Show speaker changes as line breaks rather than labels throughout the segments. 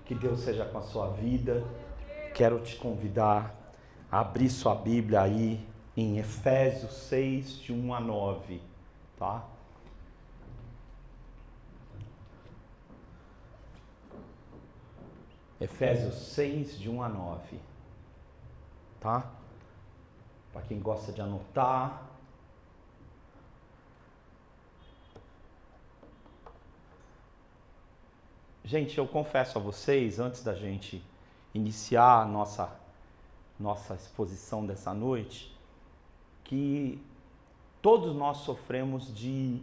Que Deus seja com a sua vida. Quero te convidar a abrir sua Bíblia aí em Efésios 6, de 1 a 9, tá? Efésios 6, de 1 a 9, tá? Para quem gosta de anotar. Gente, eu confesso a vocês, antes da gente iniciar a nossa exposição dessa noite, que todos nós sofremos de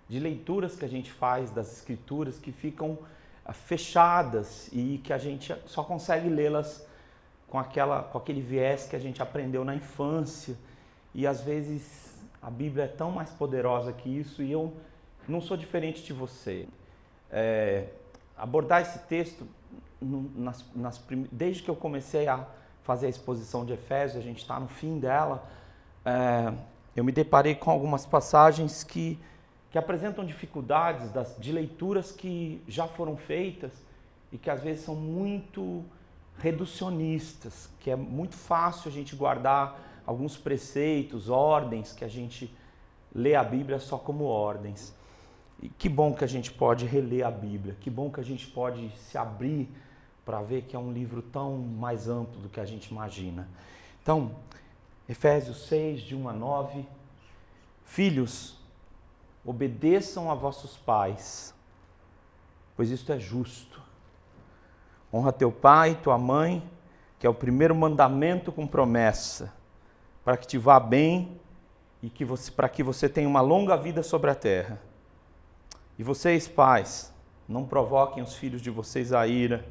leituras que a gente faz das Escrituras que ficam fechadas e que a gente só consegue lê-las com aquele viés que a gente aprendeu na infância. E às vezes a Bíblia é tão mais poderosa que isso e eu não sou diferente de você. Abordar esse texto, desde que eu comecei a fazer a exposição de Efésios, a gente está no fim dela, eu me deparei com algumas passagens que apresentam dificuldades de leituras que já foram feitas e que às vezes são muito reducionistas, que é muito fácil a gente guardar alguns preceitos, ordens, que a gente lê a Bíblia só como ordens. E que bom que a gente pode reler a Bíblia, que bom que a gente pode se abrir para ver que é um livro tão mais amplo do que a gente imagina. Então, Efésios 6, de 1 a 9. Filhos, obedeçam a vossos pais, pois isto é justo. Honra teu pai e tua mãe, que é o primeiro mandamento com promessa, para que te vá bem e para que você tenha uma longa vida sobre a terra. E vocês, pais, não provoquem os filhos de vocês a ira,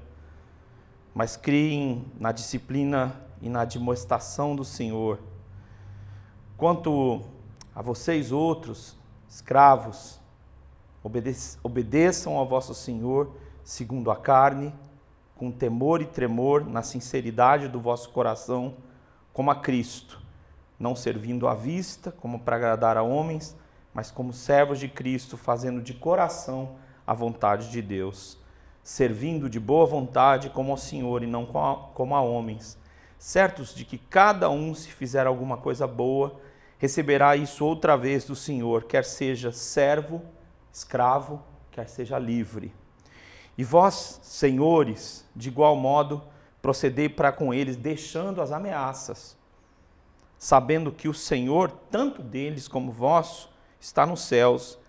mas criem na disciplina e na admoestação do Senhor. Quanto a vocês outros, escravos, obedeçam ao vosso Senhor segundo a carne, com temor e tremor, na sinceridade do vosso coração, como a Cristo, não servindo à vista, como para agradar a homens, mas como servos de Cristo, fazendo de coração a vontade de Deus, servindo de boa vontade como ao Senhor e não como a homens, certos de que cada um, se fizer alguma coisa boa, receberá isso outra vez do Senhor, quer seja servo, escravo, quer seja livre. E vós, senhores, de igual modo, procedei para com eles, deixando as ameaças, sabendo que o Senhor, tanto deles como vosso, está nos céus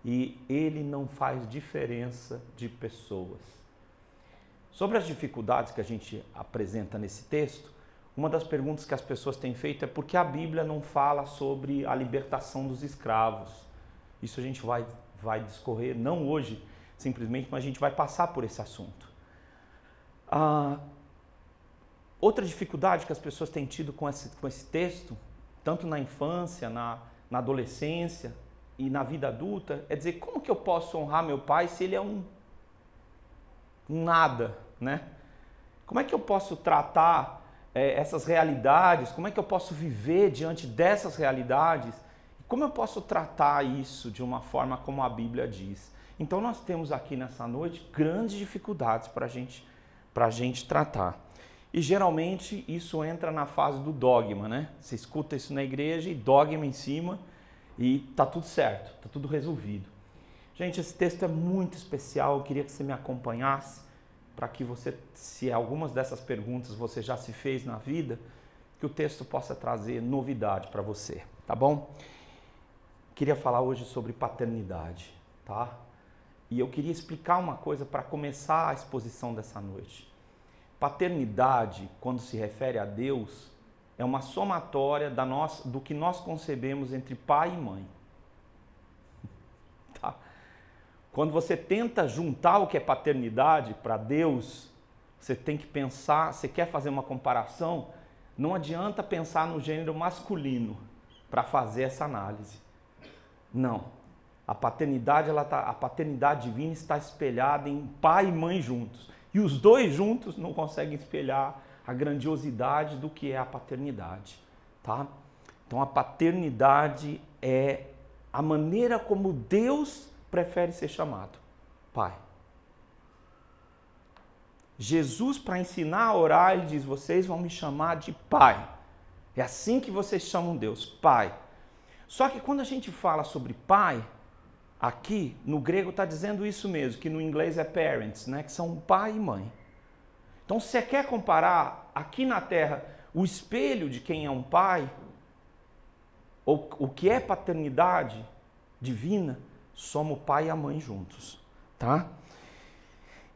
e Ele não faz diferença de pessoas. Sobre as dificuldades que a gente apresenta nesse texto, uma das perguntas que as pessoas têm feito é por que a Bíblia não fala sobre a libertação dos escravos. Isso a gente vai discorrer, não hoje, simplesmente, mas a gente vai passar por esse assunto. Outra dificuldade que as pessoas têm tido com esse texto, tanto na infância, na adolescência e na vida adulta, é dizer, como que eu posso honrar meu pai se ele é um nada, né? Como é que eu posso tratar essas realidades? Como é que eu posso viver diante dessas realidades? Como eu posso tratar isso de uma forma como a Bíblia diz? Então nós temos aqui nessa noite grandes dificuldades para a gente tratar. E geralmente isso entra na fase do dogma, né? Você escuta isso na igreja e dogma em cima e tá tudo certo, tá tudo resolvido. Gente, esse texto é muito especial, eu queria que você me acompanhasse para que você, se algumas dessas perguntas você já se fez na vida, que o texto possa trazer novidade para você, tá bom? Queria falar hoje sobre paternidade, tá? E eu queria explicar uma coisa para começar a exposição dessa noite. Paternidade, quando se refere a Deus, é uma somatória do que nós concebemos entre pai e mãe. Tá? Quando você tenta juntar o que é paternidade para Deus, você tem que pensar, você quer fazer uma comparação, não adianta pensar no gênero masculino para fazer essa análise. Não. A paternidade divina está espelhada em pai e mãe juntos. E os dois juntos não conseguem espelhar a grandiosidade do que é a paternidade, tá? Então a paternidade é a maneira como Deus prefere ser chamado, pai. Jesus, para ensinar a orar, ele diz: vocês vão me chamar de Pai. É assim que vocês chamam Deus, Pai. Só que quando a gente fala sobre Pai, aqui no grego está dizendo isso mesmo, que no inglês é parents, né? Que são pai e mãe. Então, se você quer comparar aqui na Terra o espelho de quem é um pai, ou o que é paternidade divina, somos o pai e a mãe juntos, tá?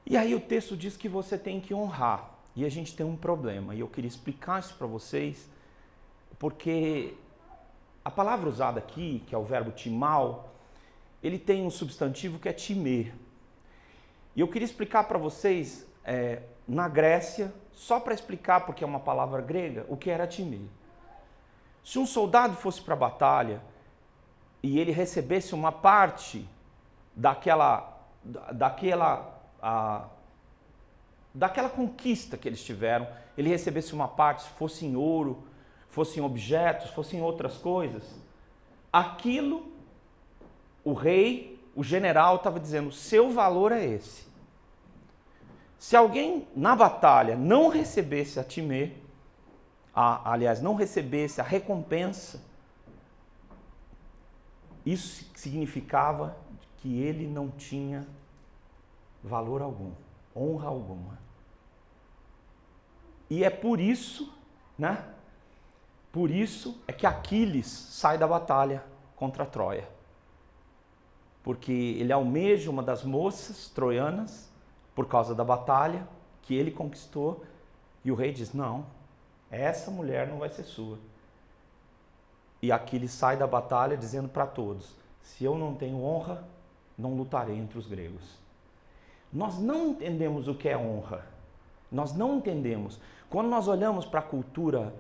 E aí o texto diz que você tem que honrar. E a gente tem um problema. E eu queria explicar isso para vocês, porque a palavra usada aqui, que é o verbo timau, ele tem um substantivo que é timer. E eu queria explicar para vocês, na Grécia, só para explicar, porque é uma palavra grega, o que era timer. Se um soldado fosse para a batalha e ele recebesse uma parte daquela conquista que eles tiveram, ele recebesse uma parte, se fosse em ouro, fosse em objetos, fosse em outras coisas, aquilo, o rei, o general estava dizendo: seu valor é esse. Se alguém na batalha não recebesse a timê, aliás, não recebesse a recompensa, isso significava que ele não tinha valor algum, honra alguma. E é por isso, né? Por isso é que Aquiles sai da batalha contra Troia. Porque ele almeja uma das moças troianas por causa da batalha que ele conquistou, e o rei diz: não, essa mulher não vai ser sua. E Aquiles sai da batalha dizendo para todos: se eu não tenho honra, não lutarei entre os gregos. Nós não entendemos o que é honra. Nós não entendemos. Quando nós olhamos para a cultura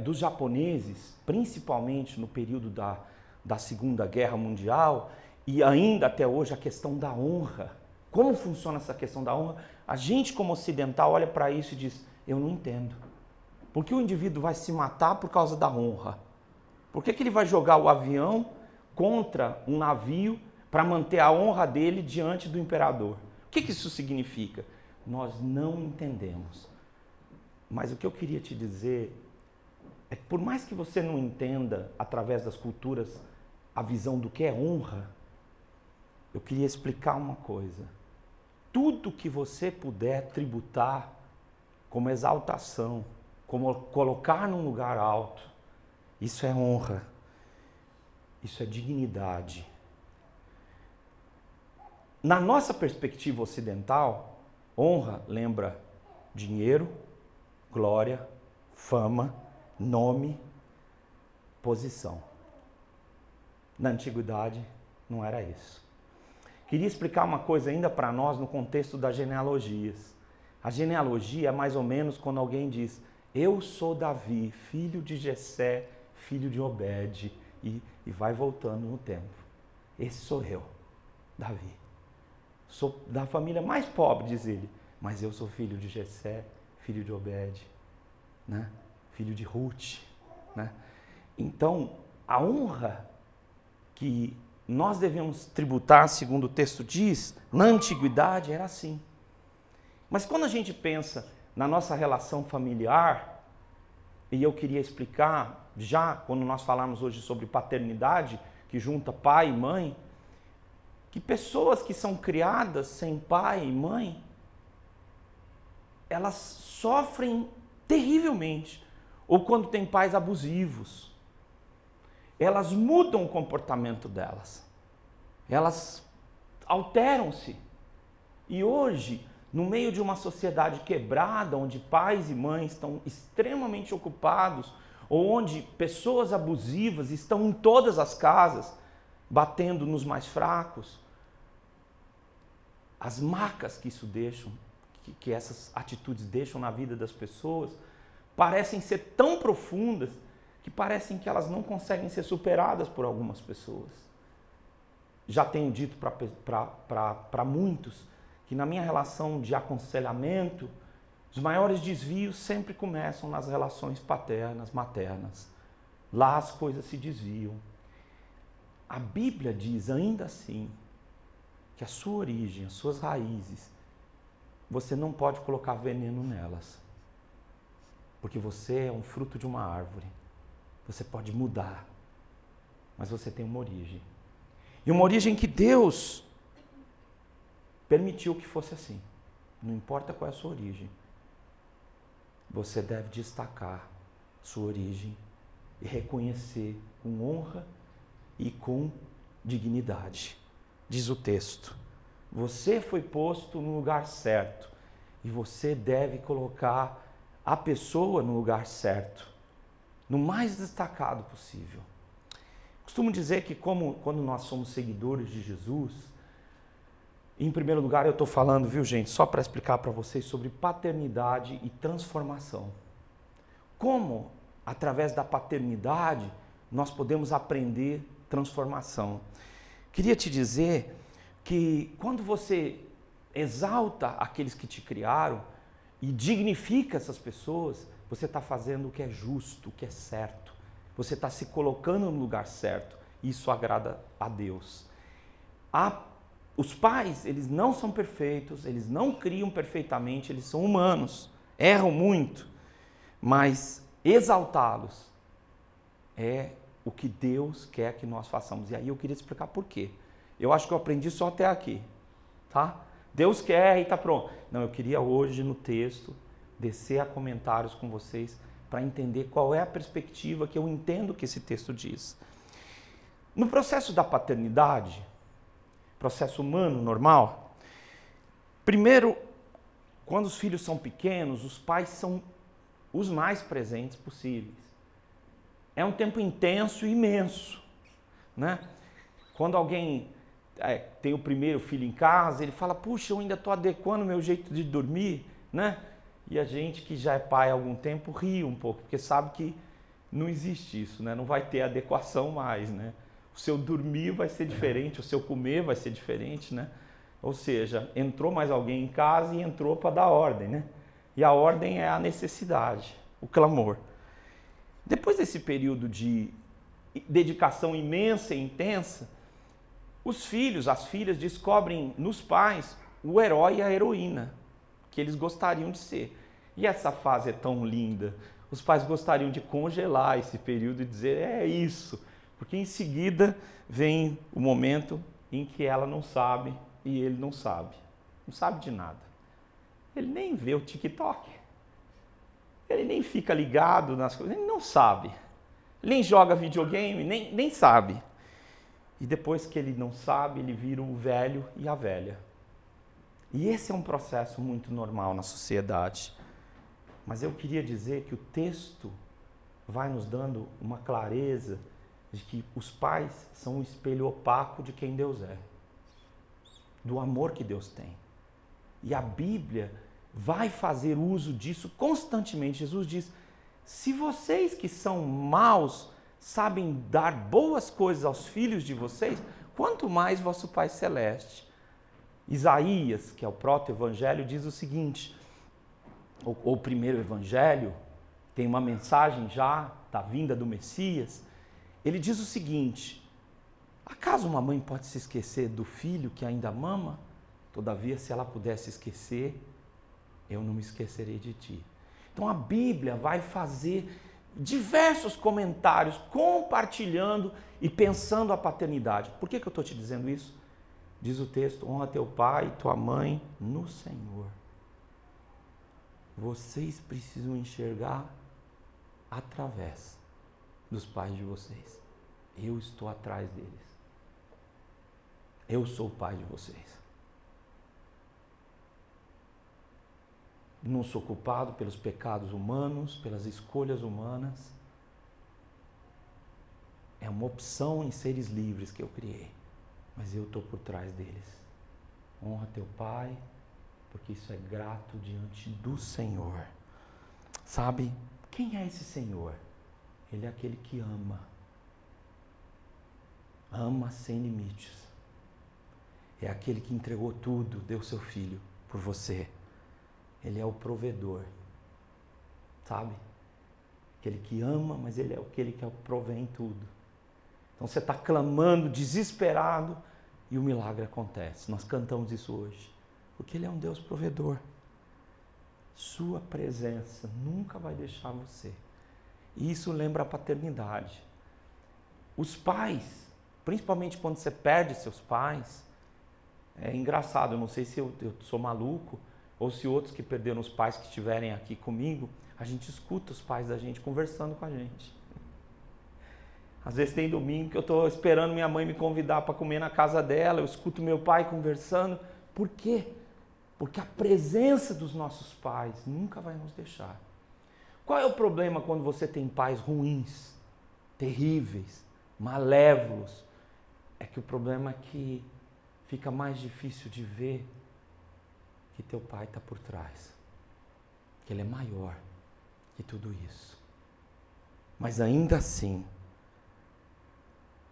dos japoneses, principalmente no período da Segunda Guerra Mundial, e ainda até hoje a questão da honra, como funciona essa questão da honra, a gente como ocidental olha para isso e diz: eu não entendo. Por que o indivíduo vai se matar por causa da honra? Por que ele vai jogar o avião contra um navio para manter a honra dele diante do imperador? O que isso significa? Nós não entendemos. Mas o que eu queria te dizer é que, por mais que você não entenda, através das culturas, a visão do que é honra, eu queria explicar uma coisa. Tudo que você puder tributar como exaltação, como colocar num lugar alto, isso é honra, isso é dignidade. Na nossa perspectiva ocidental, honra lembra dinheiro, glória, fama, nome, posição. Na antiguidade não era isso. Queria explicar uma coisa ainda para nós no contexto das genealogias. A genealogia é mais ou menos quando alguém diz: eu sou Davi, filho de Jessé, filho de Obed, e vai voltando no tempo. Esse sou eu, Davi. Sou da família mais pobre, diz ele, mas eu sou filho de Jessé, filho de Obed, né? Filho de Ruth, né? Então, a honra que nós devemos tributar, segundo o texto diz, na antiguidade era assim. Mas quando a gente pensa na nossa relação familiar, e eu queria explicar, já quando nós falamos hoje sobre paternidade, que junta pai e mãe, que pessoas que são criadas sem pai e mãe, elas sofrem terrivelmente. Ou quando tem pais abusivos, elas mudam o comportamento delas. Elas alteram-se. E hoje, no meio de uma sociedade quebrada, onde pais e mães estão extremamente ocupados, ou onde pessoas abusivas estão em todas as casas, batendo nos mais fracos, as marcas que isso deixam, que essas atitudes deixam na vida das pessoas, parecem ser tão profundas que parecem que elas não conseguem ser superadas por algumas pessoas. Já tenho dito para muitos que na minha relação de aconselhamento, os maiores desvios sempre começam nas relações paternas, maternas. Lá as coisas se desviam. A Bíblia diz ainda assim que a sua origem, as suas raízes, você não pode colocar veneno nelas. Porque você é um fruto de uma árvore. Você pode mudar, mas você tem uma origem. E uma origem que Deus permitiu que fosse assim. Não importa qual é a sua origem. Você deve destacar sua origem e reconhecer com honra e com dignidade. Diz o texto: você foi posto no lugar certo e você deve colocar a pessoa no lugar certo, no mais destacado possível. Costumo dizer que quando nós somos seguidores de Jesus, em primeiro lugar eu estou falando, viu gente, só para explicar para vocês sobre paternidade e transformação. Como, através da paternidade, nós podemos aprender transformação. Queria te dizer que quando você exalta aqueles que te criaram e dignifica essas pessoas, você está fazendo o que é justo, o que é certo. Você está se colocando no lugar certo. Isso agrada a Deus. Os pais, eles não são perfeitos, eles não criam perfeitamente, eles são humanos, erram muito, mas exaltá-los é o que Deus quer que nós façamos. E aí eu queria explicar por quê. Eu acho que eu aprendi só até aqui, tá? Deus quer e está pronto. Não, eu queria hoje no texto descer a comentários com vocês para entender qual é a perspectiva que eu entendo que esse texto diz. No processo da paternidade, processo humano normal, primeiro, quando os filhos são pequenos, os pais são os mais presentes possíveis. É um tempo intenso e imenso, né? Quando alguém tem o primeiro filho em casa, ele fala, puxa, eu ainda estou adequando o meu jeito de dormir, né? E a gente que já é pai há algum tempo ri um pouco, porque sabe que não existe isso, né? Não vai ter adequação mais, né? O seu dormir vai ser diferente, o seu comer vai ser diferente, né? Ou seja, entrou mais alguém em casa e entrou para dar ordem, né? E a ordem é a necessidade, o clamor. Depois desse período de dedicação imensa e intensa, os filhos, as filhas descobrem nos pais o herói e a heroína que eles gostariam de ser. E essa fase é tão linda. Os pais gostariam de congelar esse período e dizer, é isso. Porque em seguida vem o momento em que ela não sabe e ele não sabe. Não sabe de nada. Ele nem vê o TikTok. Ele nem fica ligado nas coisas. Ele não sabe. Ele nem joga videogame, nem sabe. E depois que ele não sabe, ele vira o velho e a velha. E esse é um processo muito normal na sociedade. Mas eu queria dizer que o texto vai nos dando uma clareza de que os pais são um espelho opaco de quem Deus é, do amor que Deus tem. E a Bíblia vai fazer uso disso constantemente. Jesus diz, se vocês que são maus sabem dar boas coisas aos filhos de vocês, quanto mais vosso Pai Celeste. Isaías, que é o proto-evangelho, diz o seguinte, o primeiro evangelho, tem uma mensagem já da vinda do Messias, ele diz o seguinte, acaso uma mãe pode se esquecer do filho que ainda mama? Todavia, se ela pudesse esquecer, eu não me esquecerei de ti. Então a Bíblia vai fazer diversos comentários, compartilhando e pensando a paternidade. Por que eu estou te dizendo isso? Diz o texto, honra teu pai e tua mãe no Senhor. Vocês precisam enxergar através dos pais de vocês. Eu estou atrás deles. Eu sou o pai de vocês. Não sou culpado pelos pecados humanos, pelas escolhas humanas. É uma opção em seres livres que eu criei. Mas eu estou por trás deles. Honra teu pai, porque isso é grato diante do Senhor. Sabe, quem é esse Senhor? Ele é aquele que ama. Ama sem limites. É aquele que entregou tudo, deu seu filho por você. Ele é o provedor. Sabe? Aquele que ama, mas ele é aquele que provém em tudo. Então você está clamando, desesperado, e o milagre acontece. Nós cantamos isso hoje. Porque ele é um Deus provedor. Sua presença nunca vai deixar você. E isso lembra a paternidade. Os pais, principalmente quando você perde seus pais, é engraçado, eu não sei se eu sou maluco ou se outros que perderam os pais que estiverem aqui comigo, a gente escuta os pais da gente conversando com a gente. Às vezes tem domingo que eu estou esperando minha mãe me convidar para comer na casa dela, eu escuto meu pai conversando. Por quê? Porque a presença dos nossos pais nunca vai nos deixar. Qual é o problema quando você tem pais ruins, terríveis, malévolos? É que o problema é que fica mais difícil de ver que teu pai está por trás. Que ele é maior que tudo isso. Mas ainda assim,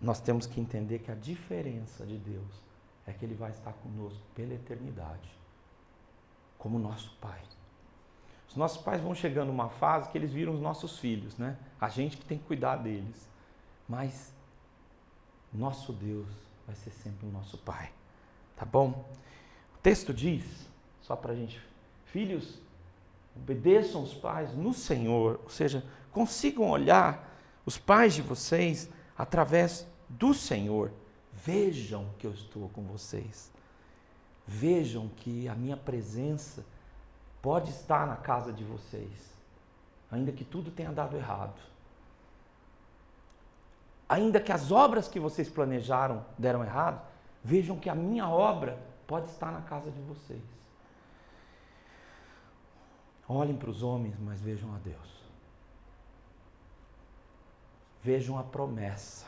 nós temos que entender que a diferença de Deus é que Ele vai estar conosco pela eternidade, como nosso Pai. Os nossos pais vão chegando numa fase que eles viram os nossos filhos, né? A gente que tem que cuidar deles. Mas nosso Deus vai ser sempre o nosso Pai, tá bom? O texto diz, só para a gente, filhos, obedeçam os pais no Senhor, ou seja, consigam olhar os pais de vocês através do Senhor. Vejam que eu estou com vocês. Vejam que a minha presença pode estar na casa de vocês, ainda que tudo tenha dado errado. Ainda que as obras que vocês planejaram deram errado, vejam que a minha obra pode estar na casa de vocês. Olhem para os homens, mas vejam a Deus. Vejam a promessa.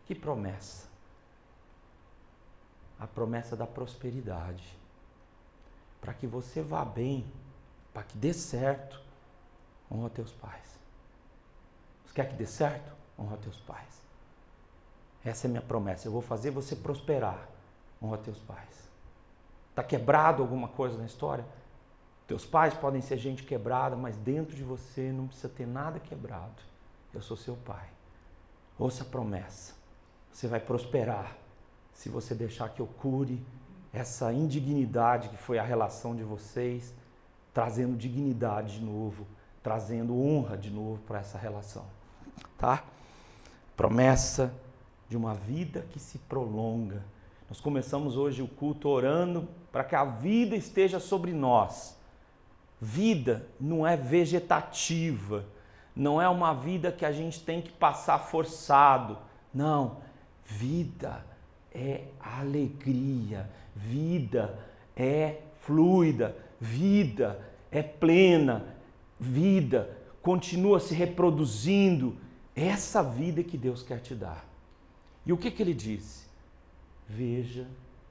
Que promessa? A promessa da prosperidade. Para que você vá bem, para que dê certo, honra teus pais. Você quer que dê certo? Honra teus pais. Essa é a minha promessa. Eu vou fazer você prosperar. Honra teus pais. Está quebrado alguma coisa na história? Teus pais podem ser gente quebrada, mas dentro de você não precisa ter nada quebrado. Eu sou seu pai. Ouça a promessa. Você vai prosperar se você deixar que eu cure essa indignidade que foi a relação de vocês, trazendo dignidade de novo, trazendo honra de novo para essa relação. Tá? Promessa de uma vida que se prolonga. Nós começamos hoje o culto orando para que a vida esteja sobre nós. Vida não é vegetativa, não é uma vida que a gente tem que passar forçado. Não, vida é alegria, vida é fluida, vida é plena, vida continua se reproduzindo. Essa vida que Deus quer te dar. E o que ele disse? Veja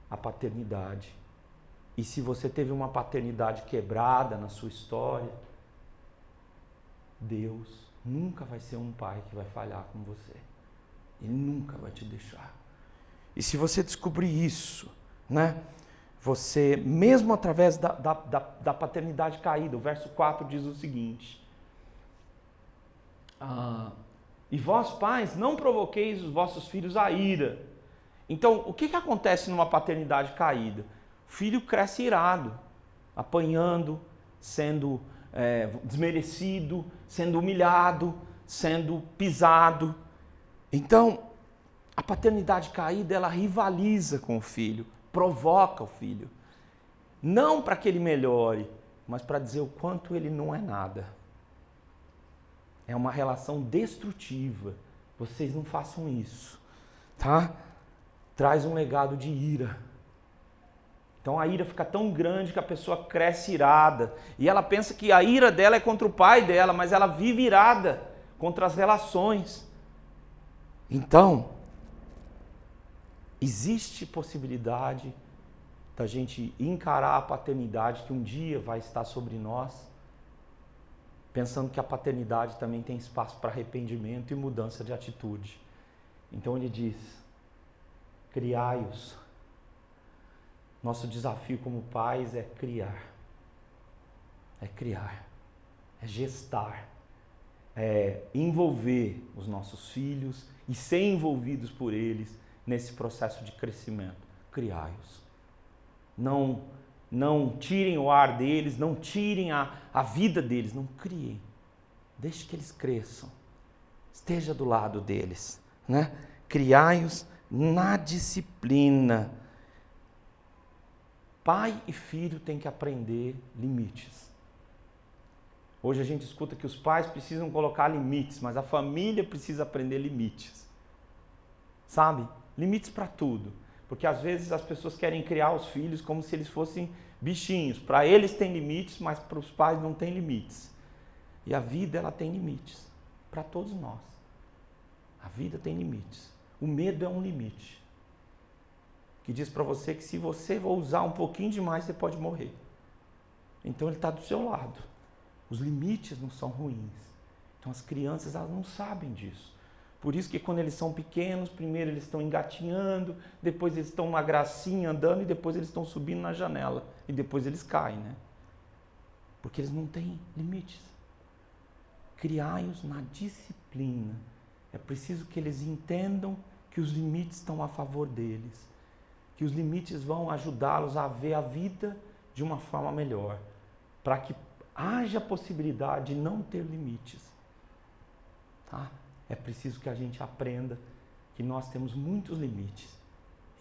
a paternidade. E se você teve uma paternidade quebrada na sua história, Deus nunca vai ser um pai que vai falhar com você. Ele nunca vai te deixar. E se você descobrir isso, né? Você, mesmo através da paternidade caída, o verso 4 diz o seguinte: e vós, pais, não provoqueis os vossos filhos a ira. Então, o que acontece numa paternidade caída? O filho cresce irado, apanhando, sendo desmerecido, sendo humilhado, sendo pisado. Então, a paternidade caída, ela rivaliza com o filho, provoca o filho. Não para que ele melhore, mas para dizer o quanto ele não é nada. É uma relação destrutiva. Vocês não façam isso, tá? Traz um legado de ira. Então a ira fica tão grande que a pessoa cresce irada. E ela pensa que a ira dela é contra o pai dela, mas ela vive irada contra as relações. Então, existe possibilidade da gente encarar a paternidade que um dia vai estar sobre nós, pensando que a paternidade também tem espaço para arrependimento e mudança de atitude. Então ele diz: criai-os. Nosso desafio como pais é criar, é gestar, é envolver os nossos filhos e ser envolvidos por eles nesse processo de crescimento. Criai-os. Não não tirem o ar deles, não tirem a vida deles, não criem. Deixe que eles cresçam. Esteja do lado deles, né? Criai-os na disciplina. Pai e filho têm que aprender limites. Hoje a gente escuta que os pais precisam colocar limites, mas a família precisa aprender limites. Sabe? Limites para tudo. Porque às vezes as pessoas querem criar os filhos como se eles fossem bichinhos. Para eles tem limites, mas para os pais não tem limites. E a vida, ela tem limites. Para todos nós. A vida tem limites. O medo é um limite. Que diz para você que se você usar um pouquinho demais, você pode morrer. Então ele está do seu lado. Os limites não são ruins. Então as crianças, elas não sabem disso. Por isso que quando eles são pequenos, primeiro eles estão engatinhando, depois eles estão uma gracinha andando e depois eles estão subindo na janela. E depois eles caem, né? Porque eles não têm limites. Criai-os na disciplina. É preciso que eles entendam que os limites estão a favor deles. Que os limites vão ajudá-los a ver a vida de uma forma melhor. Para que haja possibilidade de não ter limites. Tá? É preciso que a gente aprenda que nós temos muitos limites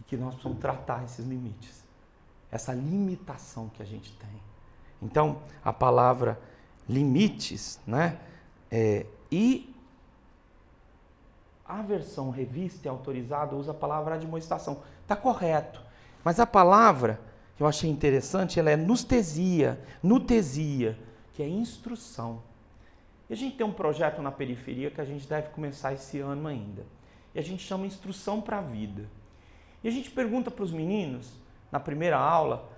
e que nós precisamos tratar esses limites. Essa limitação que a gente tem. Então, a palavra limites, né? E a versão revista e autorizada usa a palavra admoestação. Está correto. Mas a palavra que eu achei interessante, ela é nustesia, que é instrução. E a gente tem um projeto na periferia que a gente deve começar esse ano ainda. E a gente chama Instrução para a Vida. E a gente pergunta para os meninos, na primeira aula,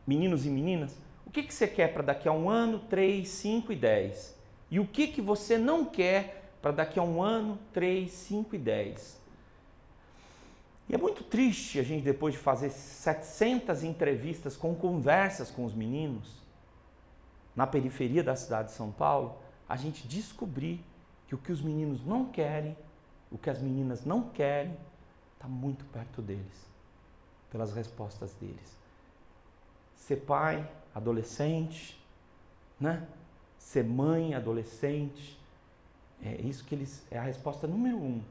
meninos e meninas, o que você quer para daqui a 1 ano, 3, 5 e 10? E o que você não quer para daqui a 1 ano, 3, 5 e 10? E é muito triste a gente, depois de fazer 700 entrevistas com conversas com os meninos, na periferia da cidade de São Paulo, a gente descobrir que o que os meninos não querem, o que as meninas não querem, está muito perto deles, pelas respostas deles. Ser pai, adolescente, né? Ser mãe, adolescente, é a resposta número 1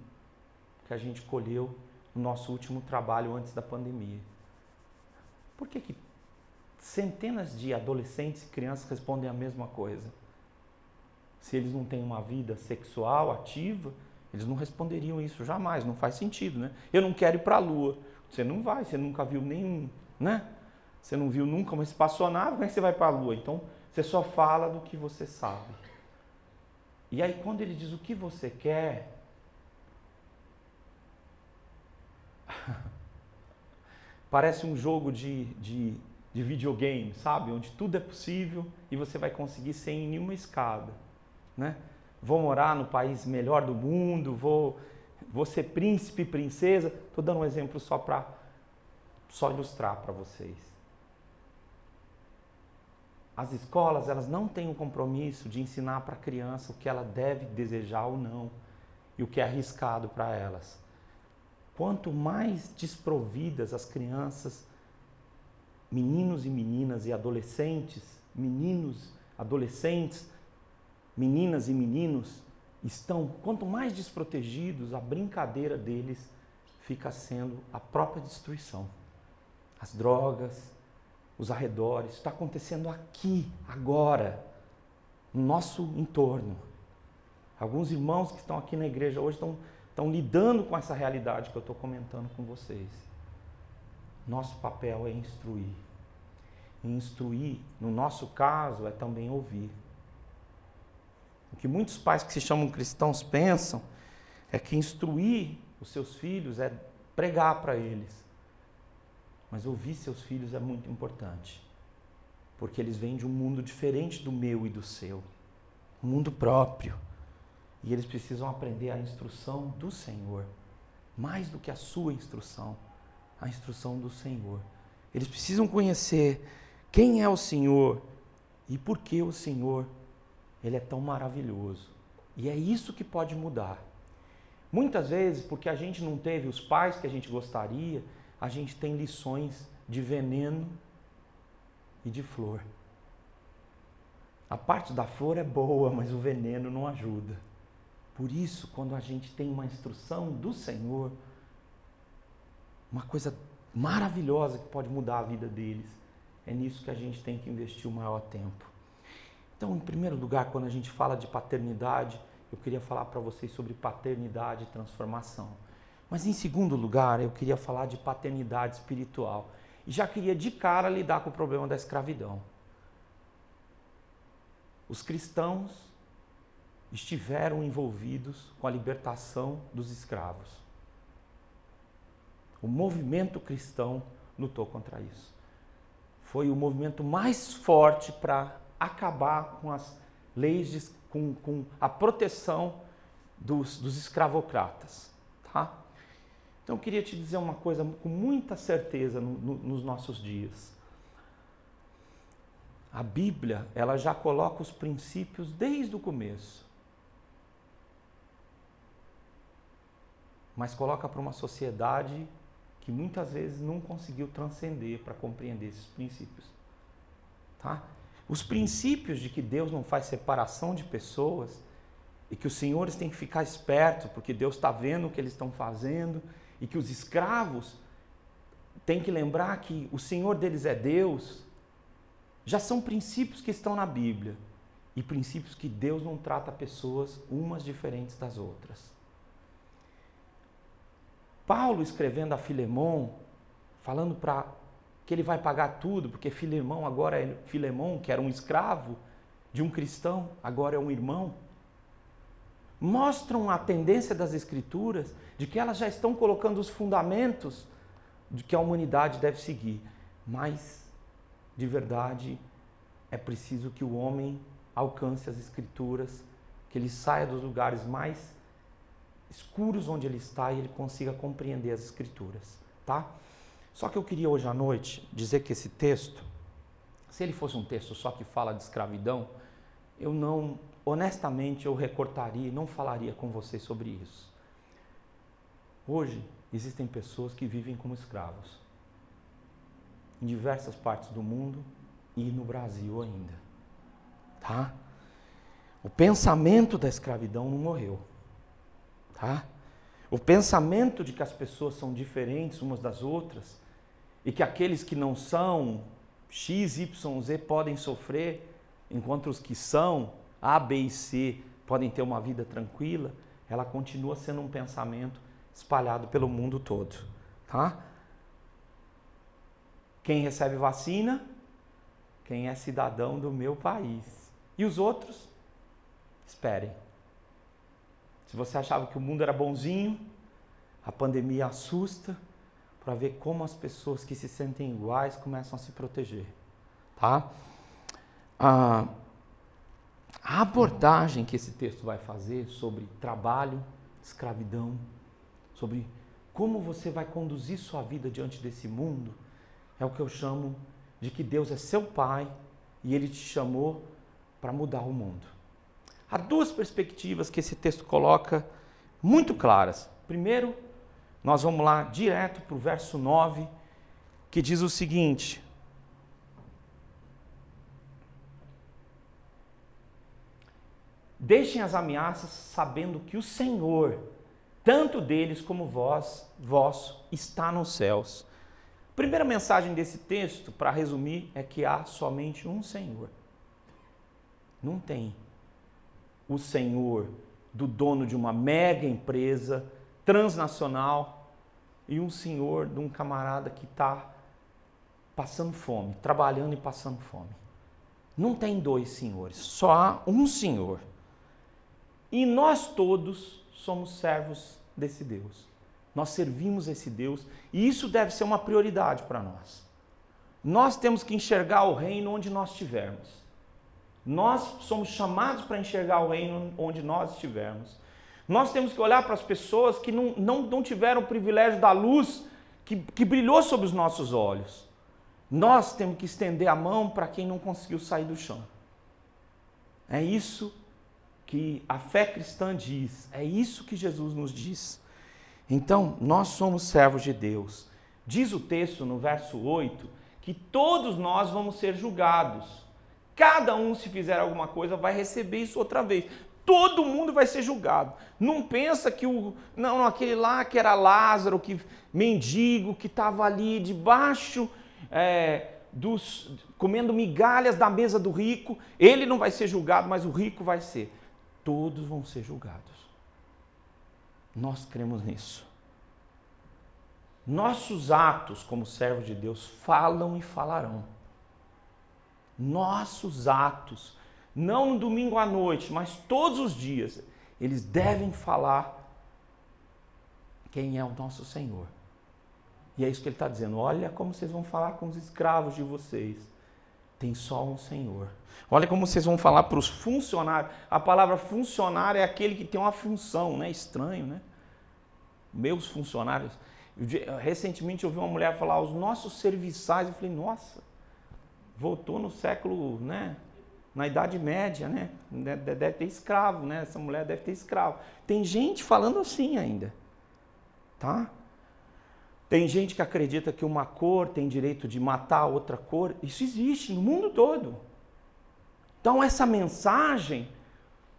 que a gente colheu no nosso último trabalho antes da pandemia. Por que centenas de adolescentes e crianças respondem a mesma coisa? Se eles não têm uma vida sexual ativa, eles não responderiam isso jamais, não faz sentido, né? Eu não quero ir para a Lua. Você não vai, você nunca viu nenhum, né? Você não viu nunca uma espaçonave, como é que você vai para a Lua? Então, você só fala do que você sabe. E aí, quando ele diz o que você quer, parece um jogo de videogame, sabe? Onde tudo é possível e você vai conseguir sem nenhuma escada, né? Vou morar no país melhor do mundo, vou ser príncipe, princesa. Estou dando um exemplo só ilustrar para vocês. As escolas, elas não têm o compromisso de ensinar para a criança o que ela deve desejar ou não e o que é arriscado para elas. Quanto mais desprovidas as crianças, meninos e meninas e adolescentes, meninas e meninos estão, quanto mais desprotegidos, a brincadeira deles fica sendo a própria destruição. As drogas, os arredores, está acontecendo aqui, agora, no nosso entorno. Alguns irmãos que estão aqui na igreja hoje estão lidando com essa realidade que eu estou comentando com vocês. Nosso papel é instruir. E instruir, no nosso caso, é também ouvir. O que muitos pais que se chamam cristãos pensam é que instruir os seus filhos é pregar para eles. Mas ouvir seus filhos é muito importante. Porque eles vêm de um mundo diferente do meu e do seu. Um mundo próprio. E eles precisam aprender a instrução do Senhor. Mais do que a sua instrução. A instrução do Senhor. Eles precisam conhecer quem é o Senhor e por que o Senhor, Ele é tão maravilhoso. E é isso que pode mudar. Muitas vezes, porque a gente não teve os pais que a gente gostaria, a gente tem lições de veneno e de flor. A parte da flor é boa, mas o veneno não ajuda. Por isso, quando a gente tem uma instrução do Senhor, uma coisa maravilhosa que pode mudar a vida deles, é nisso que a gente tem que investir o maior tempo. Então, em primeiro lugar, quando a gente fala de paternidade, eu queria falar para vocês sobre paternidade e transformação. Mas em segundo lugar, eu queria falar de paternidade espiritual. E já queria de cara lidar com o problema da escravidão. Os cristãos estiveram envolvidos com a libertação dos escravos. O movimento cristão lutou contra isso. Foi o movimento mais forte para acabar com as leis, com a proteção dos escravocratas. Tá? Então eu queria te dizer uma coisa com muita certeza nos nossos dias. A Bíblia, ela já coloca os princípios desde o começo. Mas coloca para uma sociedade que muitas vezes não conseguiu transcender para compreender esses princípios. Tá? Os princípios de que Deus não faz separação de pessoas e que os senhores têm que ficar espertos porque Deus está vendo o que eles estão fazendo e que os escravos têm que lembrar que o Senhor deles é Deus, já são princípios que estão na Bíblia e princípios que Deus não trata pessoas umas diferentes das outras. Paulo escrevendo a Filemon, falando para que ele vai pagar tudo, porque Filemon agora é Filemon, que era um escravo de um cristão, agora é um irmão. Mostram a tendência das Escrituras de que elas já estão colocando os fundamentos de que a humanidade deve seguir. Mas, de verdade, é preciso que o homem alcance as Escrituras, que ele saia dos lugares mais escuros onde ele está e ele consiga compreender as Escrituras, tá? Só que eu queria hoje à noite dizer que esse texto, se ele fosse um texto só que fala de escravidão, eu não, honestamente, eu recortaria e não falaria com vocês sobre isso. Hoje, existem pessoas que vivem como escravos, em diversas partes do mundo e no Brasil ainda, tá? O pensamento da escravidão não morreu. Tá? O pensamento de que as pessoas são diferentes umas das outras e que aqueles que não são X, Y, Z podem sofrer, enquanto os que são A, B e C podem ter uma vida tranquila, ela continua sendo um pensamento espalhado pelo mundo todo. Tá? Quem recebe vacina? Quem é cidadão do meu país. E os outros? Esperem. Se você achava que o mundo era bonzinho, a pandemia assusta para ver como as pessoas que se sentem iguais começam a se proteger. Tá? A abordagem que esse texto vai fazer sobre trabalho, escravidão, sobre como você vai conduzir sua vida diante desse mundo, é o que eu chamo de que Deus é seu Pai e Ele te chamou para mudar o mundo. Há duas perspectivas que esse texto coloca muito claras. Primeiro, nós vamos lá direto para o verso 9, que diz o seguinte: deixem as ameaças sabendo que o Senhor, tanto deles como vosso, está nos céus. A primeira mensagem desse texto, para resumir, é que há somente um Senhor. Não tem o Senhor do dono de uma mega empresa transnacional e um senhor de um camarada que está passando fome, trabalhando e passando fome. Não tem dois senhores, só há um Senhor. E nós todos somos servos desse Deus. Nós servimos esse Deus e isso deve ser uma prioridade para nós. Nós temos que enxergar o reino onde nós estivermos. Nós somos chamados para enxergar o reino onde nós estivermos. Nós temos que olhar para as pessoas que não tiveram o privilégio da luz que brilhou sobre os nossos olhos. Nós temos que estender a mão para quem não conseguiu sair do chão. É isso que a fé cristã diz, é isso que Jesus nos diz. Então, nós somos servos de Deus. Diz o texto no verso 8 que todos nós vamos ser julgados. Cada um, se fizer alguma coisa, vai receber isso outra vez. Todo mundo vai ser julgado. Não pensa que aquele lá que era Lázaro, que mendigo, que estava ali debaixo comendo migalhas da mesa do rico, ele não vai ser julgado, mas o rico vai ser. Todos vão ser julgados. Nós cremos nisso. Nossos atos como servos de Deus falam e falarão. Nossos atos, não no domingo à noite, mas todos os dias, eles devem falar quem é o nosso Senhor. E é isso que ele está dizendo. Olha como vocês vão falar com os escravos de vocês. Tem só um Senhor. Olha como vocês vão falar para os funcionários. A palavra funcionário é aquele que tem uma função, né? Estranho, né? Meus funcionários. Recentemente eu ouvi uma mulher falar os nossos serviçais. Eu falei, nossa, voltou no século, né? Na Idade Média, né? Deve ter escravo, né? Essa mulher deve ter escravo. Tem gente falando assim ainda, tá? Tem gente que acredita que uma cor tem direito de matar outra cor. Isso existe no mundo todo. Então essa mensagem,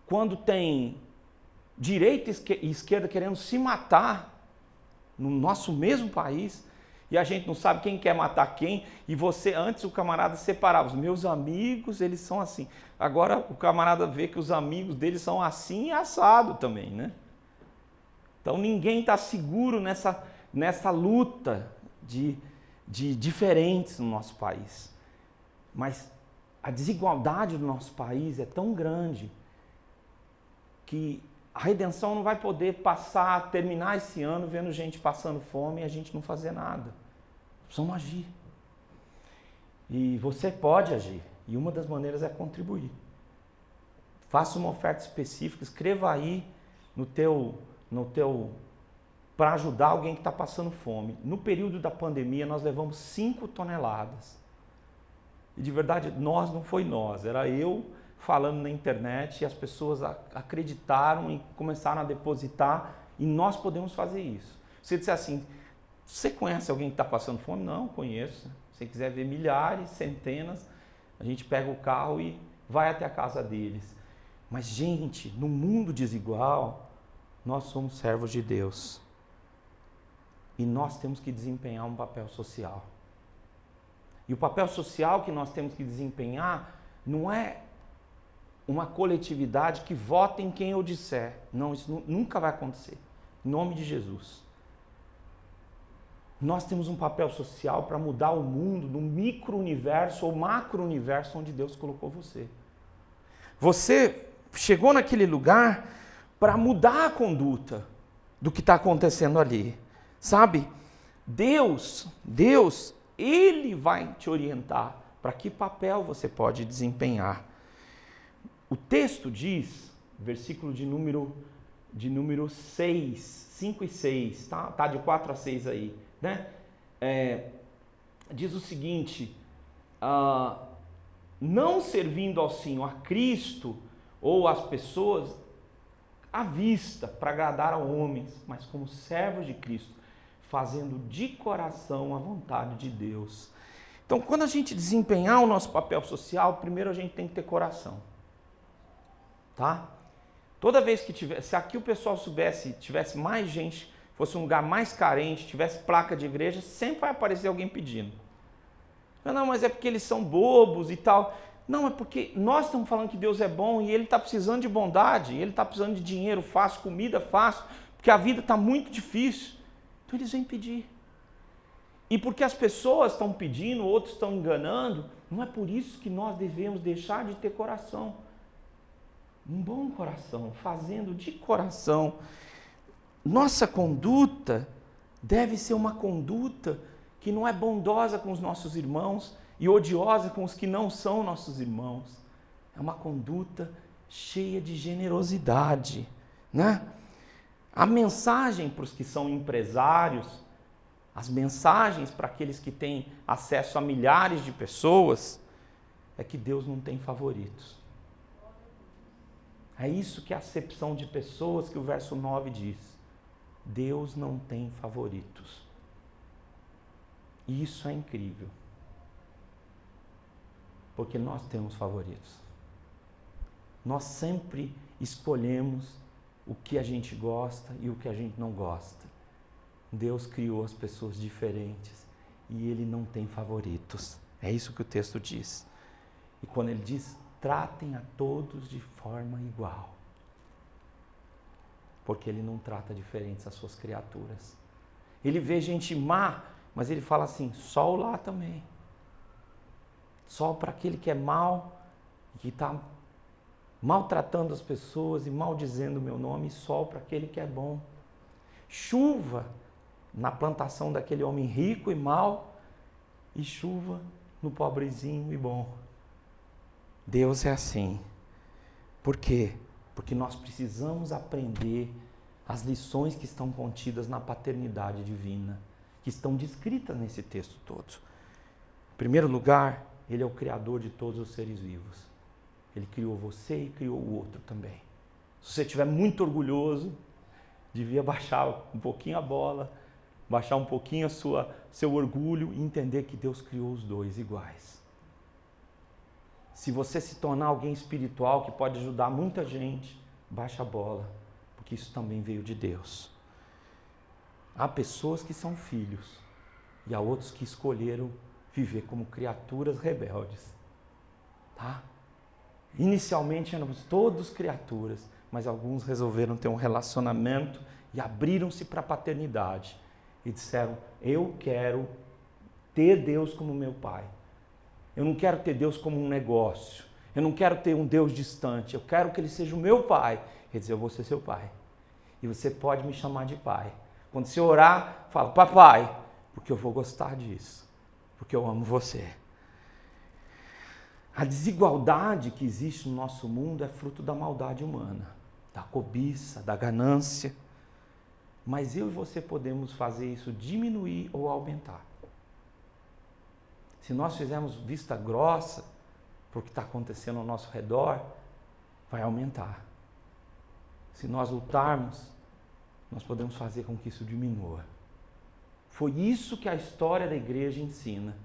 quando tem direita e esquerda querendo se matar no nosso mesmo país, e a gente não sabe quem quer matar quem, e você, antes o camarada separava, os meus amigos, eles são assim. Agora o camarada vê que os amigos dele são assim e assado também, né? Então ninguém está seguro nessa luta de diferentes no nosso país. Mas a desigualdade do nosso país é tão grande que a redenção não vai poder terminar esse ano vendo gente passando fome e a gente não fazer nada. Precisamos agir. E você pode agir. E uma das maneiras é contribuir. Faça uma oferta específica, escreva aí para ajudar alguém que está passando fome. No período da pandemia, nós levamos 5 toneladas. E de verdade, não foi nós, era eu falando na internet e as pessoas acreditaram e começaram a depositar e nós podemos fazer isso. Você disser assim, você conhece alguém que está passando fome? Não, conheço. Se você quiser ver milhares, centenas, a gente pega o carro e vai até a casa deles. Mas, gente, no mundo desigual, nós somos servos de Deus. E nós temos que desempenhar um papel social. E o papel social que nós temos que desempenhar não é uma coletividade que vota em quem eu disser. Não, isso nunca vai acontecer. Em nome de Jesus. Nós temos um papel social para mudar o mundo no micro-universo ou macro-universo onde Deus colocou você. Você chegou naquele lugar para mudar a conduta do que está acontecendo ali. Sabe? Deus, Ele vai te orientar para que papel você pode desempenhar. O texto diz, versículo de número 6, 5 e 6, tá de 4 a 6 aí, né? Diz o seguinte, não servindo ao Senhor, a Cristo ou às pessoas à vista para agradar a homens, mas como servos de Cristo, fazendo de coração a vontade de Deus. Então, quando a gente desempenhar o nosso papel social, primeiro a gente tem que ter coração. Tá? Toda vez que se aqui o pessoal tivesse mais gente, fosse um lugar mais carente, tivesse placa de igreja, sempre vai aparecer alguém pedindo. Não, mas é porque eles são bobos e tal. Não, é porque nós estamos falando que Deus é bom e Ele está precisando de bondade, Ele está precisando de dinheiro fácil, comida fácil, porque a vida está muito difícil. Então eles vêm pedir. E porque as pessoas estão pedindo, outros estão enganando, não é por isso que nós devemos deixar de ter coração. Um bom coração, fazendo de coração. Nossa conduta deve ser uma conduta que não é bondosa com os nossos irmãos e odiosa com os que não são nossos irmãos. É uma conduta cheia de generosidade, né? A mensagem para os que são empresários, as mensagens para aqueles que têm acesso a milhares de pessoas, é que Deus não tem favoritos. É isso que é a acepção de pessoas que o verso 9 diz. Deus não tem favoritos. E isso é incrível. Porque nós temos favoritos. Nós sempre escolhemos o que a gente gosta e o que a gente não gosta. Deus criou as pessoas diferentes e Ele não tem favoritos. É isso que o texto diz. E quando Ele diz, tratem a todos de forma igual. Porque Ele não trata diferentes as suas criaturas. Ele vê gente má, mas Ele fala assim, sol lá também. Sol para aquele que é mau, que está maltratando as pessoas e maldizendo o meu nome, e sol para aquele que é bom. Chuva na plantação daquele homem rico e mau, e chuva no pobrezinho e bom. Deus é assim. Por quê? Porque nós precisamos aprender as lições que estão contidas na paternidade divina, que estão descritas nesse texto todo. Em primeiro lugar, Ele é o Criador de todos os seres vivos. Ele criou você e criou o outro também. Se você estiver muito orgulhoso, devia baixar um pouquinho a bola, baixar um pouquinho seu orgulho e entender que Deus criou os dois iguais. Se você se tornar alguém espiritual que pode ajudar muita gente, baixa a bola, porque isso também veio de Deus. Há pessoas que são filhos e há outros que escolheram viver como criaturas rebeldes. Tá? Inicialmente éramos todos criaturas, mas alguns resolveram ter um relacionamento e abriram-se para a paternidade. E disseram, eu quero ter Deus como meu pai. Eu não quero ter Deus como um negócio. Eu não quero ter um Deus distante. Eu quero que Ele seja o meu pai. Quer dizer, eu vou ser seu pai. E você pode me chamar de pai. Quando você orar, fala, papai, porque eu vou gostar disso. Porque eu amo você. A desigualdade que existe no nosso mundo é fruto da maldade humana, da cobiça, da ganância. Mas eu e você podemos fazer isso diminuir ou aumentar. Se nós fizermos vista grossa para o que está acontecendo ao nosso redor, vai aumentar. Se nós lutarmos, nós podemos fazer com que isso diminua. Foi isso que a história da igreja ensina.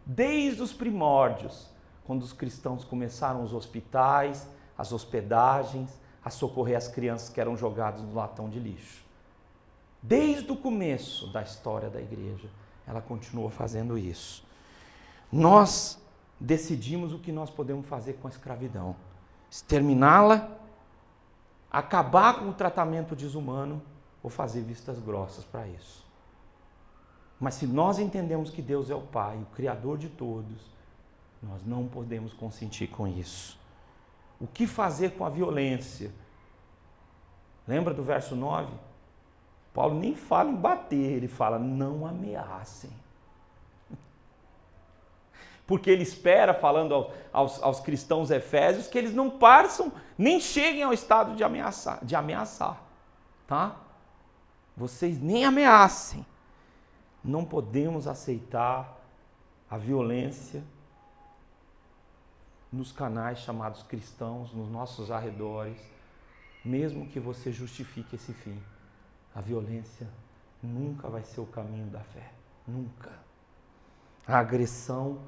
Desde os primórdios, quando os cristãos começaram os hospitais, as hospedagens, a socorrer as crianças que eram jogadas no latão de lixo. Desde o começo da história da igreja, ela continuou fazendo isso. Nós decidimos o que nós podemos fazer com a escravidão. Exterminá-la, acabar com o tratamento desumano ou fazer vistas grossas para isso. Mas se nós entendemos que Deus é o Pai, o Criador de todos, nós não podemos consentir com isso. O que fazer com a violência? Lembra do verso 9? Paulo nem fala em bater, ele fala, não ameacem. Porque ele espera, falando aos cristãos efésios, que eles não partam, nem cheguem ao estado de ameaçar. Tá? Vocês nem ameacem. Não podemos aceitar a violência nos canais chamados cristãos, nos nossos arredores, mesmo que você justifique esse fim. A violência nunca vai ser o caminho da fé. Nunca. A agressão,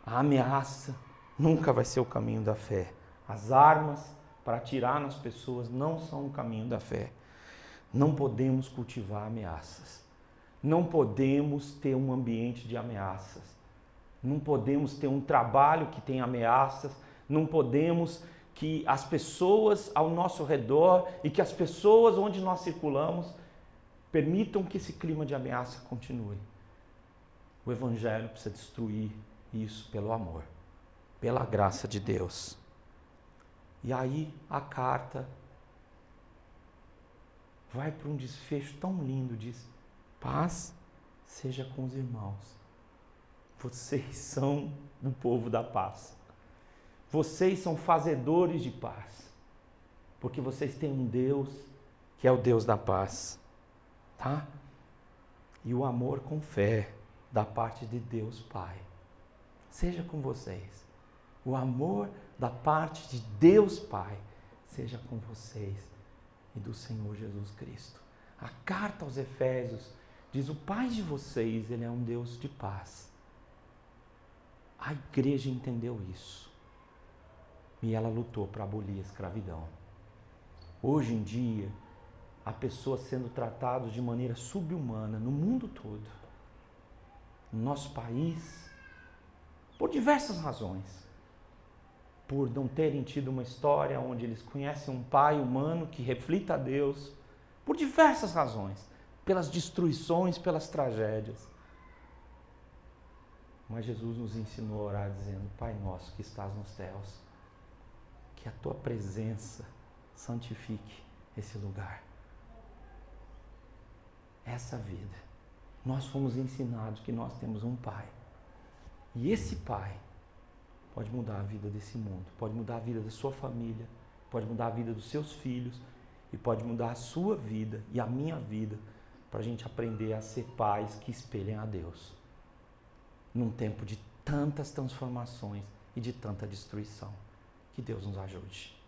a ameaça, nunca vai ser o caminho da fé. As armas para atirar nas pessoas não são o caminho da fé. Não podemos cultivar ameaças. Não podemos ter um ambiente de ameaças. Não podemos ter um trabalho que tem ameaças. Não podemos que as pessoas ao nosso redor e que as pessoas onde nós circulamos permitam que esse clima de ameaça continue. O Evangelho precisa destruir isso pelo amor, pela graça de Deus. E aí a carta vai para um desfecho tão lindo, diz, paz seja com os irmãos. Vocês são o povo da paz. Vocês são fazedores de paz. Porque vocês têm um Deus que é o Deus da paz. Tá? E o amor com fé da parte de Deus Pai. Seja com vocês. O amor da parte de Deus Pai seja com vocês e do Senhor Jesus Cristo. A carta aos Efésios diz, o Pai de vocês, Ele é um Deus de paz. A igreja entendeu isso. E ela lutou para abolir a escravidão. Hoje em dia, há pessoas sendo tratadas de maneira subhumana no mundo todo. No nosso país, por diversas razões. Por não terem tido uma história onde eles conhecem um pai humano que reflita a Deus. Por diversas razões. Pelas destruições, pelas tragédias. Mas Jesus nos ensinou a orar dizendo: Pai nosso que estás nos céus, que a tua presença santifique esse lugar. Essa vida. Nós fomos ensinados que nós temos um Pai. E esse Pai pode mudar a vida desse mundo, pode mudar a vida da sua família, pode mudar a vida dos seus filhos e pode mudar a sua vida e a minha vida para a gente aprender a ser pais que espelhem a Deus. Num tempo de tantas transformações e de tanta destruição. Que Deus nos ajude.